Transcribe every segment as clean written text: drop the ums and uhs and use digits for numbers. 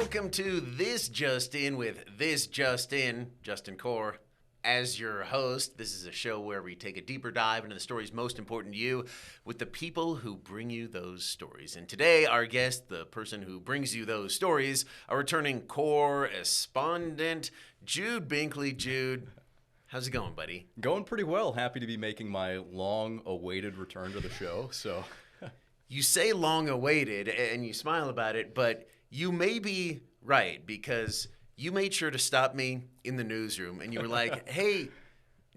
welcome to This Just In with This Just In, Justin Core. As your host, this is a show where we take a deeper dive into the stories most important to you with the people who bring you those stories. And today, our guest, the person who brings you those stories, a returning correspondent, Jude Binkley. Jude, how's it going, buddy? Going pretty well. Happy to be making my long-awaited return to the show. So, you say long-awaited, and you smile about it, but you may be right, because you made sure to stop me in the newsroom, and you were like, hey,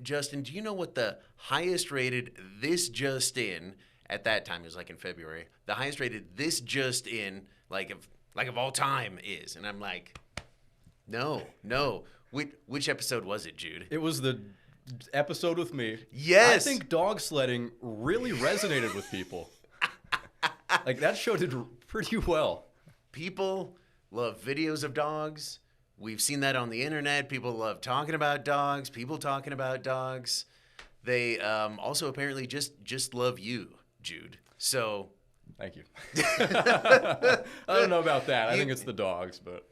Justin, do you know what the highest rated This Just In, at that time, it was like in February, the highest rated This Just In, like of all time is? And I'm like, no. Which episode was it, Jude? it was the episode with me. Yes. I think dog sledding really resonated with people. Like, that show did pretty well. People love videos of dogs. We've seen that on the internet. People love talking about dogs. People talking about dogs. They also apparently just love you, Jude. So, Thank you. I don't know about that. I think it's the dogs, but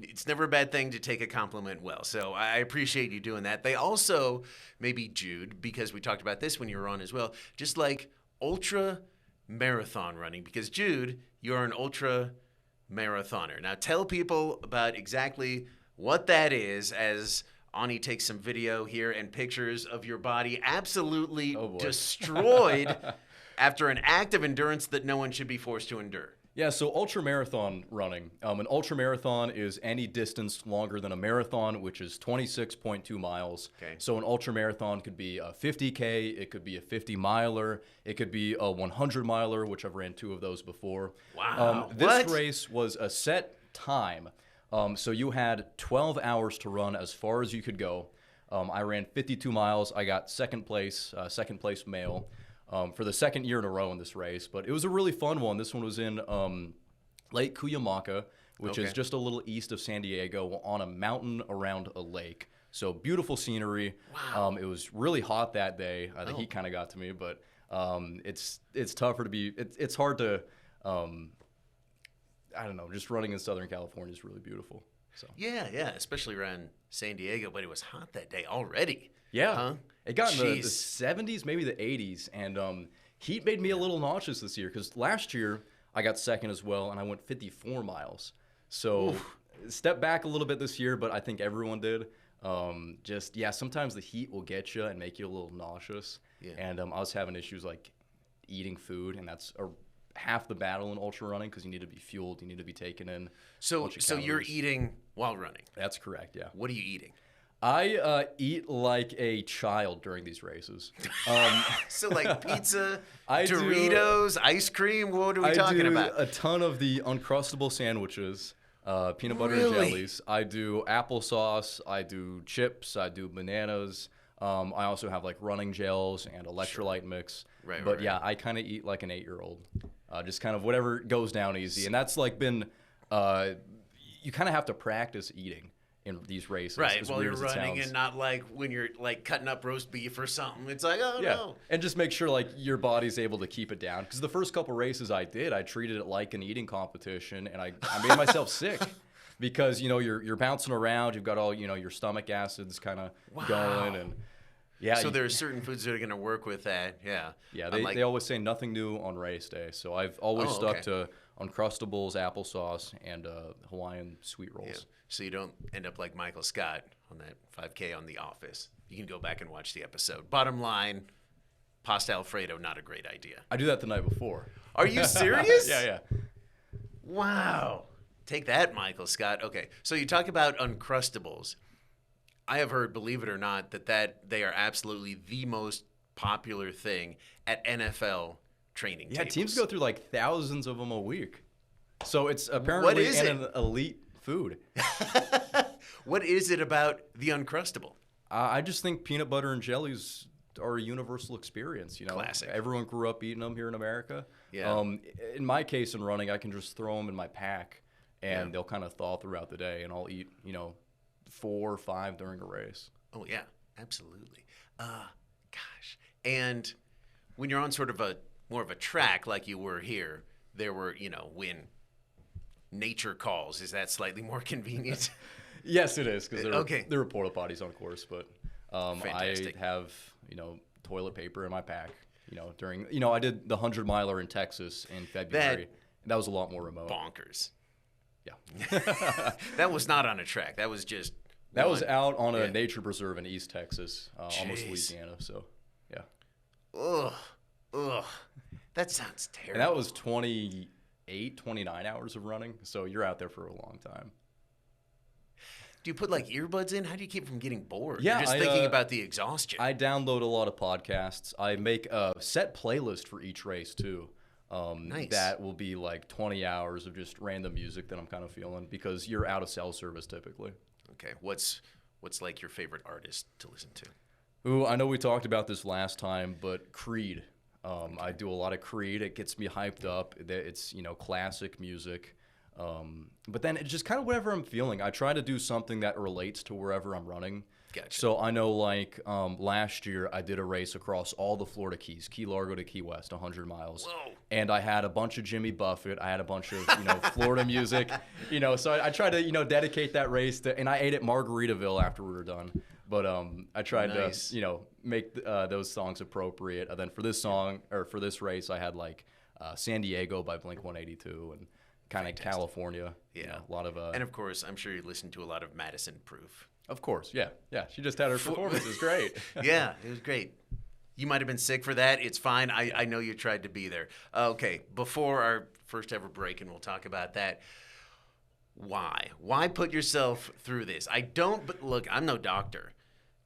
it's never a bad thing to take a compliment well. So I appreciate you doing that. They also, maybe Jude, because we talked about this when you were on as well, just like ultra marathon running. Because Jude, you're an ultra marathoner. Now tell people about exactly what that is, as Ani takes some video here and pictures of your body absolutely destroyed after an act of endurance that no one should be forced to endure. yeah, so ultramarathon running. An ultramarathon is any distance longer than a marathon, which is 26.2 miles. Okay. So an ultramarathon could be a 50K, it could be a 50-miler, it could be a 100-miler, which I've ran 2 of those before. Wow. This race was a set time. So you had 12 hours to run as far as you could go. I ran 52 miles. I got second place male. For the second year in a row in this race, but it was a really fun one. This one was in Lake Cuyamaca, which is just a little east of San Diego, on a mountain around a lake. So beautiful scenery. Wow. It was really hot that day. The heat kind of got to me, but it's tougher to be. It's hard to. I don't know. Just running in Southern California is really beautiful. So Yeah, especially around San Diego, but it was hot that day already. yeah. Huh? It got in the Jeez. 70s, maybe the 80s, and heat made me a little nauseous this year, because last year I got second as well, and I went 54 miles. So step back a little bit this year, but I think everyone did. Sometimes the heat will get you and make you a little nauseous. Yeah. And I was having issues like eating food, and that's half the battle in ultra running, because you need to be fueled, you need to be taken in. So you're calories. eating while running. That's correct, yeah. What are you eating? I eat like a child during these races. So like pizza, I do- Doritos, ice cream. What are we talking about? I do a ton of the Uncrustable sandwiches, peanut butter and Really? jellies. I do applesauce. I do chips. I do bananas. I also have like running gels and electrolyte mix. Right, But right. yeah, I kind of eat like an 8-year-old. Just kind of whatever goes down easy. And that's like been, you kind of have to practice eating in these races. Right, as while weird you're as it running, sounds. and not like when you're like cutting up roast beef or something. It's like, oh Yeah, no. and just make sure like your body's able to keep it down. Because the first couple races I did, I treated it like an eating competition, and I made myself sick, because you're bouncing around, you've got all your stomach acids kind of going, and yeah. So there are certain foods that are going to work with that. Yeah. Yeah, Unlike- they always say nothing new on race day, so I've always Oh, stuck okay. to Uncrustables, applesauce, and Hawaiian sweet rolls. Yeah. So you don't end up like Michael Scott on that 5K on The Office. You can go back and watch the episode. Bottom line, pasta Alfredo, not a great idea. I do that the night before. Are you serious? Yeah. Wow. Take that, Michael Scott. Okay, so you talk about Uncrustables. I have heard, believe it or not, that they are absolutely the most popular thing at NFL training Yeah, tables. teams go through like thousands of them a week. So it's apparently is an elite food. What is it about the Uncrustable? I just think peanut butter and jellies are a universal experience. Classic. Everyone grew up eating them here in America. Yeah. In my case, in running, I can just throw them in my pack, and they'll kind of thaw throughout the day, and I'll eat 4 or 5 during a race. Oh, yeah, absolutely. Gosh. And when you're on sort of more of a track like you were here, there were, when nature calls. Is that slightly more convenient? Yes, it is, because Okay. there are porta potties on course, but Fantastic. I have, toilet paper in my pack. During, I did the 100-miler in Texas in February. That was a lot more remote. Bonkers. Yeah. That was not on a track. That was just That was out on a Yeah. nature preserve in East Texas, almost Jeez. Louisiana. So, yeah. Ugh. That sounds terrible. And that was 29 hours of running. So you're out there for a long time. Do you put like earbuds in? How do you keep from getting bored? Yeah, You're just thinking about the exhaustion. I download a lot of podcasts. I make a set playlist for each race too. Nice. That will be like 20 hours of just random music that I'm kind of feeling, because you're out of cell service typically. Okay. What's like your favorite artist to listen to? Ooh, I know we talked about this last time, but Creed. I do a lot of Creed. It gets me hyped up. It's, classic music. But then it's just kind of whatever I'm feeling. I try to do something that relates to wherever I'm running. Gotcha. So I know, like, last year I did a race across all the Florida Keys, Key Largo to Key West, 100 miles. Whoa. And I had a bunch of Jimmy Buffett. I had a bunch of, Florida music. So I tried to, dedicate that race to, and I ate at Margaritaville after we were done. But I tried Nice. to, make those songs appropriate. And then for this song, or for this race, I had, like, San Diego by Blink-182 and kind of California. Yeah. A lot of... And of course, I'm sure you listened to a lot of Madison Proof. Of course, yeah. Yeah, she just had her performance. It was great. Yeah, it was great. You might have been sick for that. It's fine. I know you tried to be there. Okay, before our first ever break, and we'll talk about that. Why? Why put yourself through this? But look, I'm no doctor,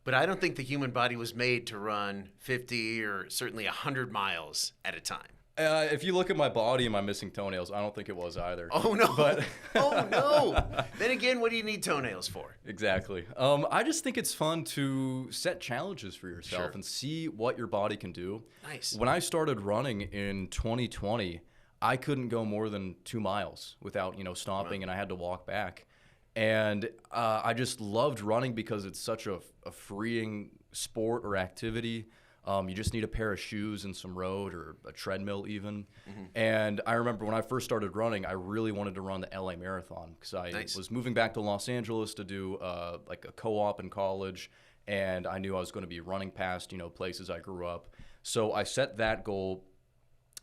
but I don't think the human body was made to run 50 or certainly 100 miles at a time. If you look at my body and my missing toenails, I don't think it was either. Oh, no. But Oh, no. Then again, what do you need toenails for? Exactly. I just think it's fun to set challenges for yourself Sure. and see what your body can do. Nice. When I started running in 2020, I couldn't go more than 2 miles without, stopping, and I had to walk back. And I just loved running because it's such a freeing sport or activity. You just need a pair of shoes and some road, or a treadmill even. Mm-hmm. And I remember when I first started running, I really wanted to run the LA Marathon, because I Nice. was moving back to Los Angeles to do like a co-op in college, and I knew I was going to be running past, places I grew up. So I set that goal.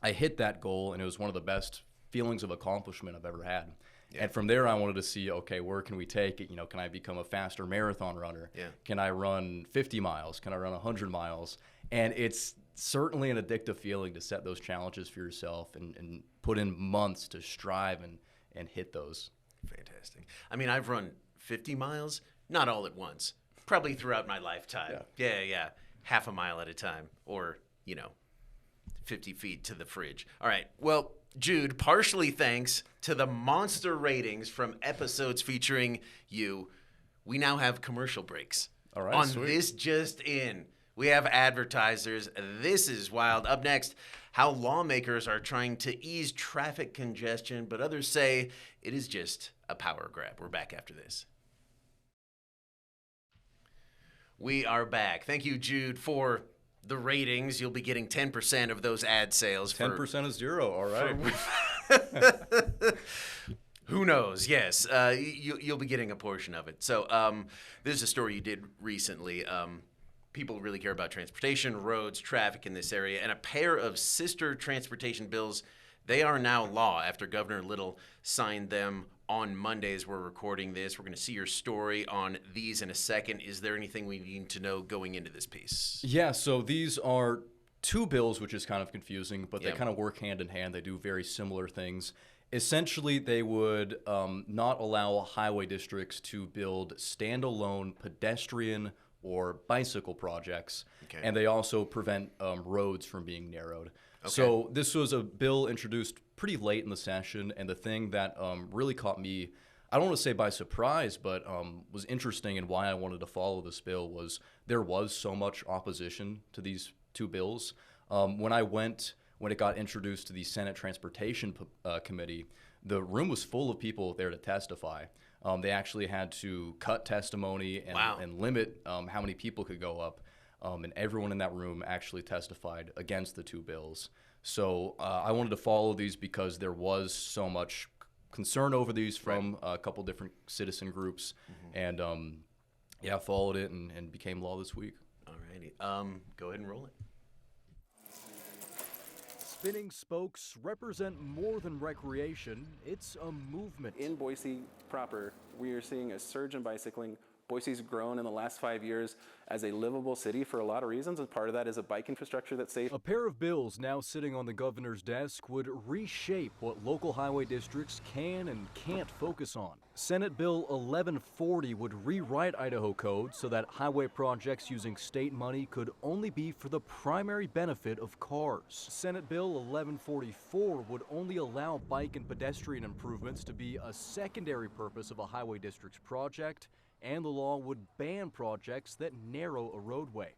I hit that goal, and it was one of the best feelings of accomplishment I've ever had. Yeah. And from there, I wanted to see, okay, where can we take it? Can I become a faster marathon runner? Yeah. Can I run 50 miles? Can I run 100 miles? And it's certainly an addictive feeling to set those challenges for yourself and put in months to strive and hit those. Fantastic. I mean, I've run 50 miles, not all at once, probably throughout my lifetime. Yeah. Half a mile at a time, or, 50 feet to the fridge. All right. Well, Jude, partially thanks to the monster ratings from episodes featuring you, we now have commercial breaks. All right, on sweet. this JustIN. We have advertisers. This is wild. Up next, how lawmakers are trying to ease traffic congestion, but others say it is just a power grab. We're back after this. We are back. Thank you, Jude, for the ratings. You'll be getting 10% of those ad sales. 10% of zero. All right. Who knows? Yes, you'll be getting a portion of it. So this is a story you did recently. People really care about transportation, roads, traffic in this area, and a pair of sister transportation bills, they are now law after Governor Little signed them on Monday as we're recording this. We're going to see your story on these in a second. Is there anything we need to know going into this piece? Yeah, so these are two bills, which is kind of confusing, but they kind of work hand in hand. They do very similar things. Essentially, they would not allow highway districts to build standalone pedestrian or bicycle projects, and they also prevent roads from being narrowed. Okay. So this was a bill introduced pretty late in the session, and the thing that really caught me, I don't want to say by surprise, but was interesting and why I wanted to follow this bill was there was so much opposition to these two bills. When it got introduced to the Senate Transportation Committee, the room was full of people there to testify. They actually had to cut testimony and limit how many people could go up. And everyone in that room actually testified against the two bills. So I wanted to follow these because there was so much concern over these from a couple different citizen groups, and followed it and became law this week. All righty. Go ahead and roll it. Spinning spokes represent more than recreation. It's a movement. In Boise proper, we are seeing a surge in bicycling. Boise's grown in the last 5 years as a livable city for a lot of reasons, and part of that is a bike infrastructure that's safe. A pair of bills now sitting on the governor's desk would reshape what local highway districts can and can't focus on. Senate Bill 1140 would rewrite Idaho code so that highway projects using state money could only be for the primary benefit of cars. Senate Bill 1144 would only allow bike and pedestrian improvements to be a secondary purpose of a highway district's project, and the law would ban projects that narrow a roadway.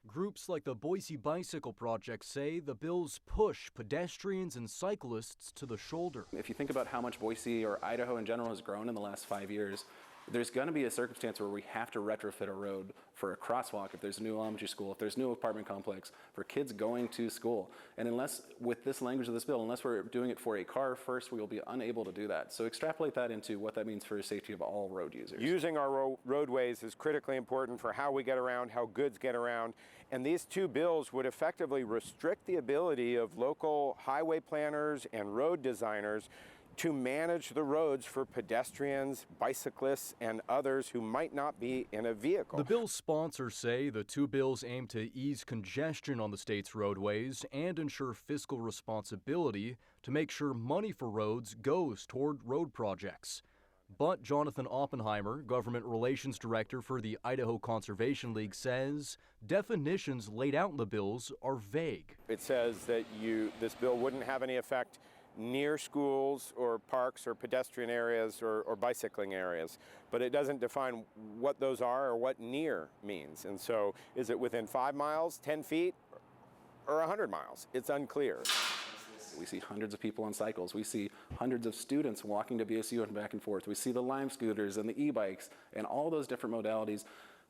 Groups like the Boise Bicycle Project say the bills push pedestrians and cyclists to the shoulder. If you think about how much Boise or Idaho in general has grown in the last 5 years, there's going to be a circumstance where we have to retrofit a road for a crosswalk if there's a new elementary school, if there's a new apartment complex, for kids going to school. And unless, with this language of this bill, unless we're doing it for a car first, we will be unable to do that. So extrapolate that into what that means for the safety of all road users. Using our roadways is critically important for how we get around, how goods get around. And these two bills would effectively restrict the ability of local highway planners and road designers to manage the roads for pedestrians, bicyclists, and others who might not be in a vehicle. The bill's sponsors say the two bills aim to ease congestion on the state's roadways and ensure fiscal responsibility to make sure money for roads goes toward road projects. But Jonathan Oppenheimer, Government Relations Director for the Idaho Conservation League, says definitions laid out in the bills are vague. It says that this bill wouldn't have any effect near schools or parks or pedestrian areas or bicycling areas, but it doesn't define what those are or what near means. And so is it within 5 miles, 10 feet, or 100 miles? It's unclear. We see hundreds of people on cycles. We see hundreds of students walking to BSU and back and forth. We see the Lime scooters and the e-bikes and all those different modalities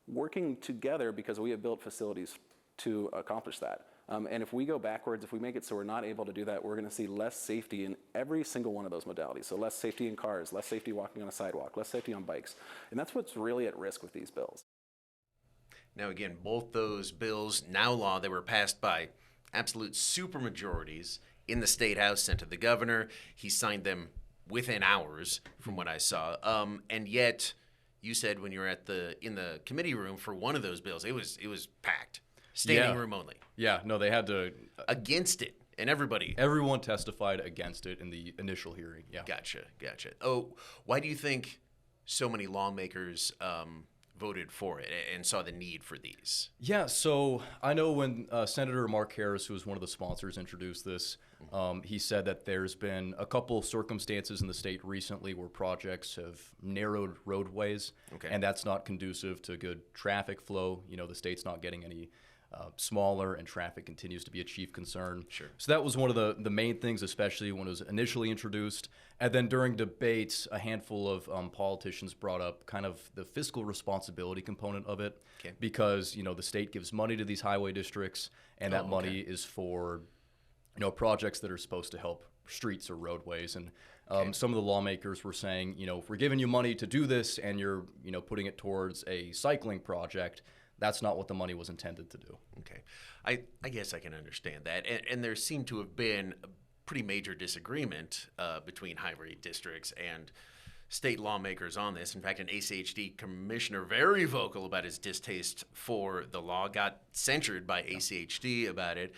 working together because we have built facilities to accomplish that. And if we go backwards, if we make it so we're not able to do that, we're going to see less safety in every single one of those modalities. So less safety in cars, less safety walking on a sidewalk, less safety on bikes. And that's what's really at risk with these bills. Now, again, both those bills, now law, they were passed by absolute supermajorities in the State House, sent to the governor. He signed them within hours, from what I saw. And yet, you said when you were in the committee room for one of those bills, it was packed. Standing room only. Yeah, no, they had to... Against it, and everybody... Everyone testified against it in the initial hearing, yeah. Gotcha. Oh, why do you think so many lawmakers voted for it and saw the need for these? Yeah, so I know when Senator Mark Harris, who was one of the sponsors, introduced this, he said that there's been a couple circumstances in the state recently where projects have narrowed roadways, and that's not conducive to good traffic flow. You know, the state's not getting any smaller, and traffic continues to be a chief concern. Sure. So that was one of the main things, especially when it was initially introduced. And then during debates, a handful of politicians brought up kind of the fiscal responsibility component of it, because, you know, the state gives money to these highway districts, and that money is for, you know, projects that are supposed to help streets or roadways. And some of the lawmakers were saying, you know, if we're giving you money to do this and you're, you know, putting it towards a cycling project, that's not what the money was intended to do. Okay. I guess I can understand that. And there seemed to have been a pretty major disagreement between highway districts and state lawmakers on this. In fact, an ACHD commissioner, very vocal about his distaste for the law, got censured by ACHD about it.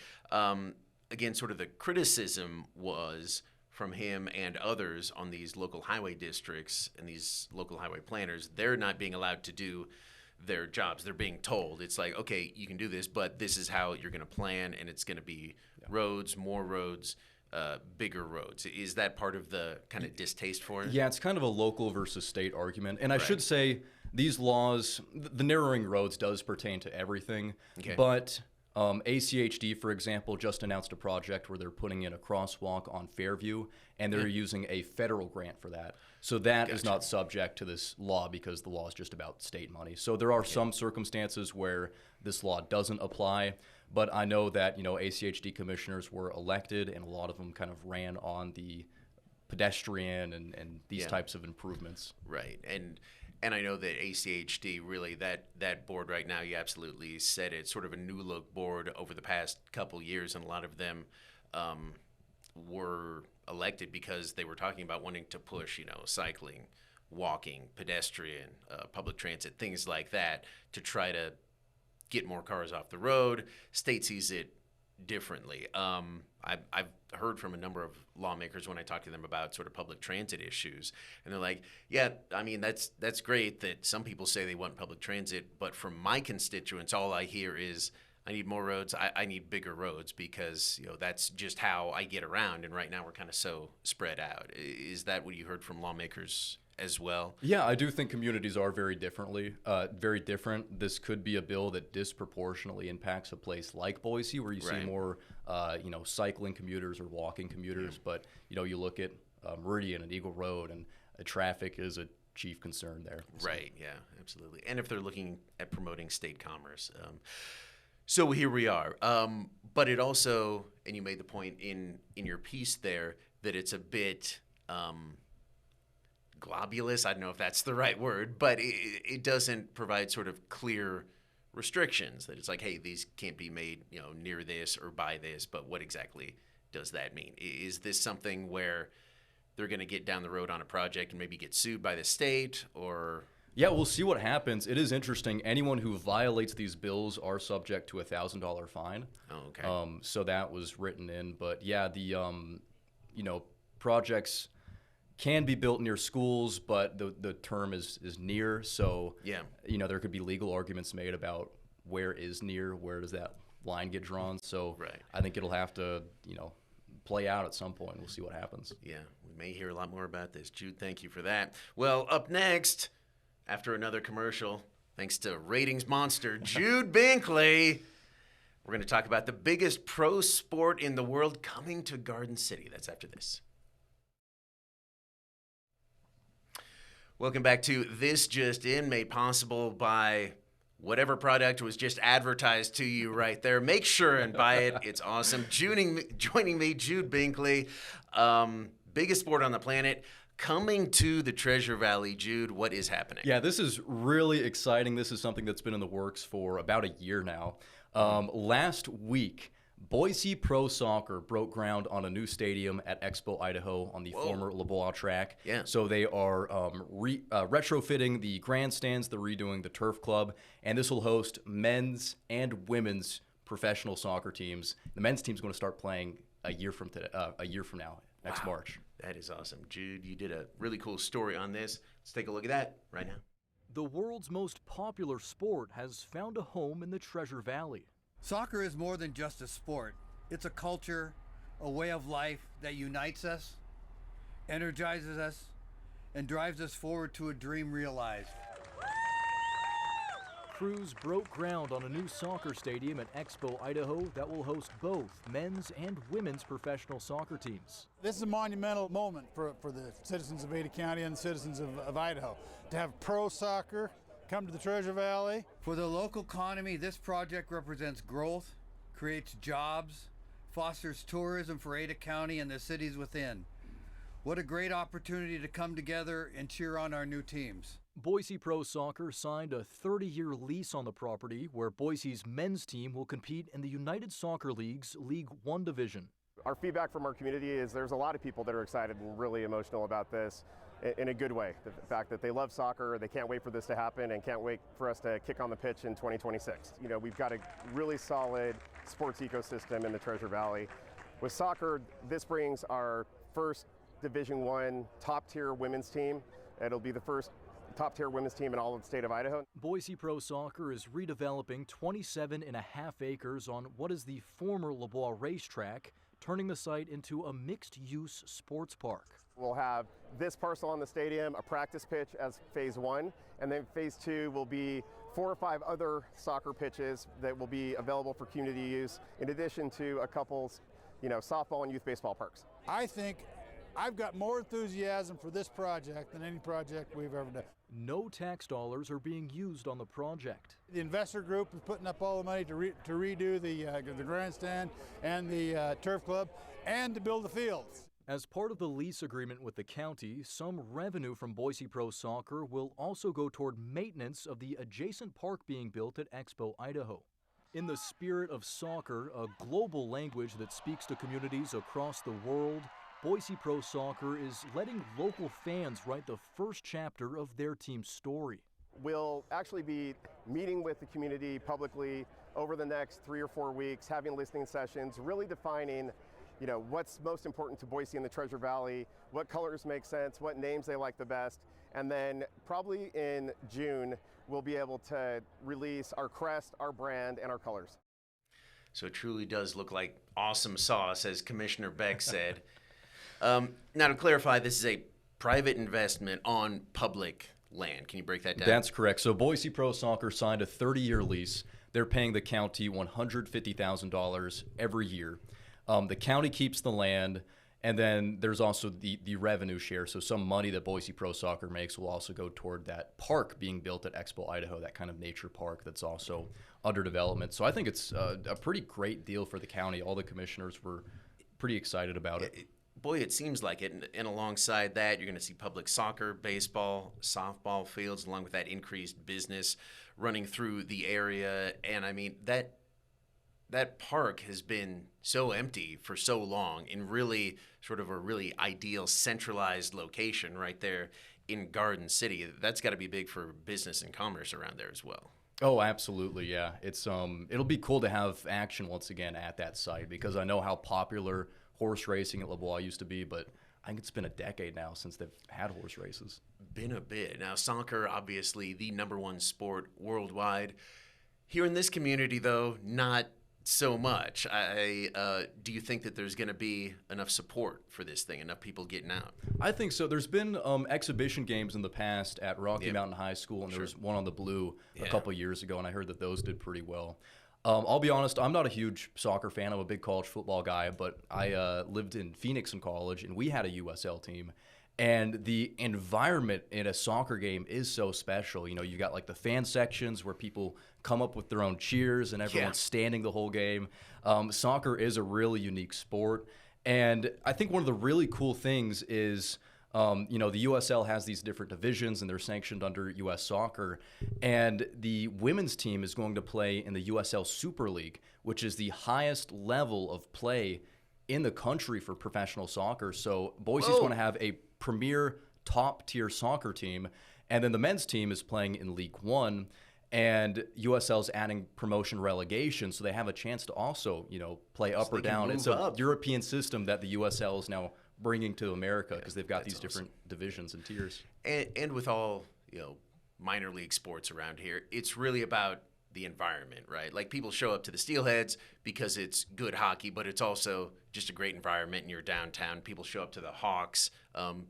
Again, sort of the criticism was from him and others on these local highway districts and these local highway planners. They're not being allowed to do their jobs. They're being told, it's like, okay, you can do this, but this is how you're going to plan, and it's going to be roads, more roads, bigger roads. Is that part of the kind of distaste for it? Yeah, it's kind of a local versus state argument. And I should say these laws, the narrowing roads does pertain to everything, but ACHD, for example, just announced a project where they're putting in a crosswalk on Fairview, and they're using a federal grant for that. So that is not subject to this law because the law is just about state money. So there are some circumstances where this law doesn't apply, but I know that, you know, ACHD commissioners were elected, and a lot of them kind of ran on the pedestrian and these types of improvements. Right. And I know that ACHD, really, that board right now, you absolutely said it's sort of a new look board over the past couple years, and a lot of them were elected because they were talking about wanting to push, cycling, walking, pedestrian, public transit, things like that, to try to get more cars off the road. State sees it differently. I've heard from a number of lawmakers when I talk to them about sort of public transit issues, and they're like, yeah, I mean, that's great that some people say they want public transit, but from my constituents, all I hear is, I need more roads, I need bigger roads, because that's just how I get around, and right now we're kind of so spread out. Is that what you heard from lawmakers as well? Yeah, I do think communities are very different. This could be a bill that disproportionately impacts a place like Boise, where you see more, cycling commuters or walking commuters. But you look at Meridian and Eagle Road, and traffic is a chief concern there. So. Right. Yeah. Absolutely. And if they're looking at promoting state commerce, so here we are. But it also, and you made the point in your piece there, that it's a bit globulous. I don't know if that's the right word, but it doesn't provide sort of clear restrictions, that it's like, hey, these can't be made, near this or by this, but what exactly does that mean? Is this something where they're going to get down the road on a project and maybe get sued by the state, or? Yeah, we'll see what happens. It is interesting. Anyone who violates these bills are subject to a $1,000 fine. Oh, okay. So that was written in, but yeah, the projects can be built near schools, but the term is near. So there could be legal arguments made about where is near, where does that line get drawn. So I think it'll have to play out at some point. We'll see what happens. Yeah, we may hear a lot more about this. Jude, thank you for that. Well, up next, after another commercial, thanks to ratings monster Jude Binkley, we're going to talk about the biggest pro sport in the world coming to Garden City. That's after this. Welcome back to This Just In, made possible by whatever product was just advertised to you right there. Make sure and buy it. It's awesome. Joining me, Jude Binkley, biggest sport on the planet, coming to the Treasure Valley. Jude, what is happening? Yeah, this is really exciting. This is something that's been in the works for about a year now. Last week, Boise Pro Soccer broke ground on a new stadium at Expo, Idaho, on the former LeBois track. Yeah. So they are retrofitting the grandstands, they're redoing the turf club, and this will host men's and women's professional soccer teams. The men's team's going to start playing a year from now, next March. That is awesome. Jude, you did a really cool story on this. Let's take a look at that right now. The world's most popular sport has found a home in the Treasure Valley. Soccer is more than just a sport. It's a culture, a way of life that unites us, energizes us, and drives us forward to a dream realized. Crews broke ground on a new soccer stadium at Expo, Idaho that will host both men's and women's professional soccer teams. This is a monumental moment for the citizens of Ada County and the citizens of Idaho. To have pro soccer come to the Treasure Valley. For the local economy, this project represents growth, creates jobs, fosters tourism for Ada County and the cities within. What a great opportunity to come together and cheer on our new teams. Boise Pro Soccer signed a 30-year lease on the property where Boise's men's team will compete in the United Soccer League's League One division. Our feedback from our community is there's a lot of people that are excited and really emotional about this in a good way. The fact that they love soccer, they can't wait for this to happen and can't wait for us to kick on the pitch in 2026. We've got a really solid sports ecosystem in the Treasure Valley. With soccer, this brings our first Division I top-tier women's team. It'll be the first top-tier women's team in all of the state of Idaho. Boise Pro Soccer is redeveloping 27.5 acres on what is the former LeBois racetrack, turning the site into a mixed-use sports park. We'll have this parcel on the stadium, a practice pitch as phase 1, and then phase 2 will be 4 or 5 other soccer pitches that will be available for community use, in addition to a couple, softball and youth baseball parks. I think I've got more enthusiasm for this project than any project we've ever done. No tax dollars are being used on the project. The investor group is putting up all the money to redo the grandstand and the turf club and to build the fields. As part of the lease agreement with the county, some revenue from Boise Pro Soccer will also go toward maintenance of the adjacent park being built at Expo, Idaho. In the spirit of soccer, a global language that speaks to communities across the world, Boise Pro Soccer is letting local fans write the first chapter of their team's story. We'll actually be meeting with the community publicly over the next 3 or 4 weeks, having listening sessions, really defining what's most important to Boise and the Treasure Valley, what colors make sense, what names they like the best, and then probably in June, we'll be able to release our crest, our brand, and our colors. So it truly does look like awesome sauce, as Commissioner Beck said. Now, to clarify, this is a private investment on public land. Can you break that down? That's correct. So Boise Pro Soccer signed a 30-year lease. They're paying the county $150,000 every year. The county keeps the land, and then there's also the revenue share. So some money that Boise Pro Soccer makes will also go toward that park being built at Expo, Idaho, that kind of nature park that's also under development. So I think it's a pretty great deal for the county. All the commissioners were pretty excited about it. Boy, it seems like it. And alongside that, you're going to see public soccer, baseball, softball fields, along with that increased business running through the area. And I mean, that park has been so empty for so long in really sort of a really ideal centralized location right there in Garden City. That's got to be big for business and commerce around there as well. Oh, absolutely, yeah. It's it'll be cool to have action once again at that site, because I know how popular horse racing at LeBois used to be, but I think it's been a decade now since they've had horse races. Been a bit. Now, soccer, obviously the #1 sport worldwide. Here in this community, though, not so much. Do you think that there's going to be enough support for this thing, enough people getting out? I think so. There's been exhibition games in the past at Rocky Mountain High School, and there was one on the Blue a couple years ago, and I heard that those did pretty well. I'll be honest, I'm not a huge soccer fan. I'm a big college football guy, but I lived in Phoenix in college, and we had a USL team. And the environment in a soccer game is so special. You got like the fan sections where people come up with their own cheers and everyone's standing the whole game. Soccer is a really unique sport. And I think one of the really cool things is, the USL has these different divisions and they're sanctioned under US Soccer. And the women's team is going to play in the USL Super League, which is the highest level of play in the country for professional soccer. So Boise's going to have a premier top-tier soccer team. And then the men's team is playing in League One. And USL's adding promotion relegation, so they have a chance to also, play up or down. It's a European system that the USL is now bringing to America, because they've got these different divisions and tiers. And with all, minor league sports around here, it's really about the environment, right? Like, people show up to the Steelheads because it's good hockey, but it's also just a great environment and you're downtown. People show up to the Hawks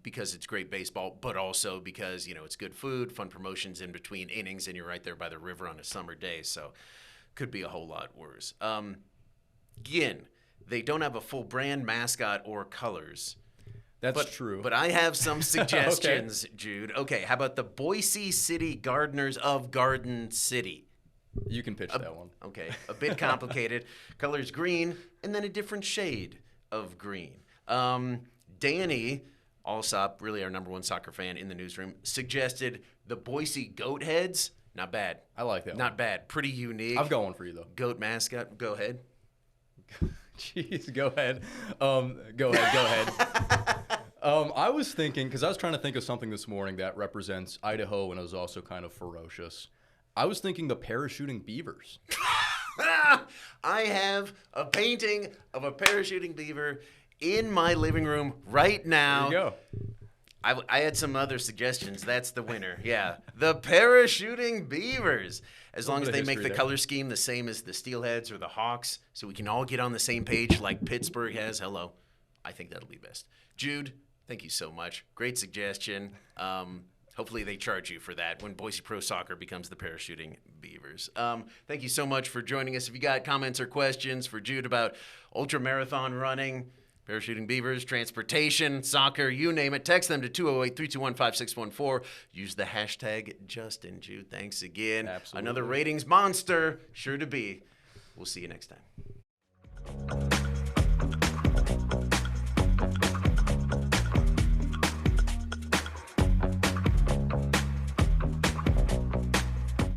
because it's great baseball, but also because, it's good food, fun promotions in between innings, and you're right there by the river on a summer day. So could be a whole lot worse. Again, they don't have a full brand, mascot, or colors. That's true. But I have some suggestions, Jude. Okay, how about the Boise City Gardeners of Garden City? You can pitch that one. Okay, a bit complicated. Color's green, and then a different shade of green. Danny Alsop, really our #1 soccer fan in the newsroom, suggested the Boise Goat Heads. Not bad. I like that. Not bad. Pretty unique. I've got one for you, though. Goat mascot. Go ahead. Jeez, go ahead. Go ahead. I was thinking, because I was trying to think of something this morning that represents Idaho and is also kind of ferocious. I was thinking the parachuting beavers. I have a painting of a parachuting beaver in my living room right now. There you go. I had some other suggestions. That's the winner. Yeah. The parachuting beavers. As long as they make the color scheme the same as the Steelheads or the Hawks, so we can all get on the same page like Pittsburgh has. Hello. I think that'll be best. Jude, thank you so much. Great suggestion. Hopefully they charge you for that when Boise Pro Soccer becomes the parachuting beavers. Thank you so much for joining us. If you got comments or questions for Jude about ultramarathon running, parachuting beavers, transportation, soccer, you name it, text them to 208-321-5614. Use the hashtag JustIN. Jude, thanks again. Absolutely. Another ratings monster, sure to be. We'll see you next time.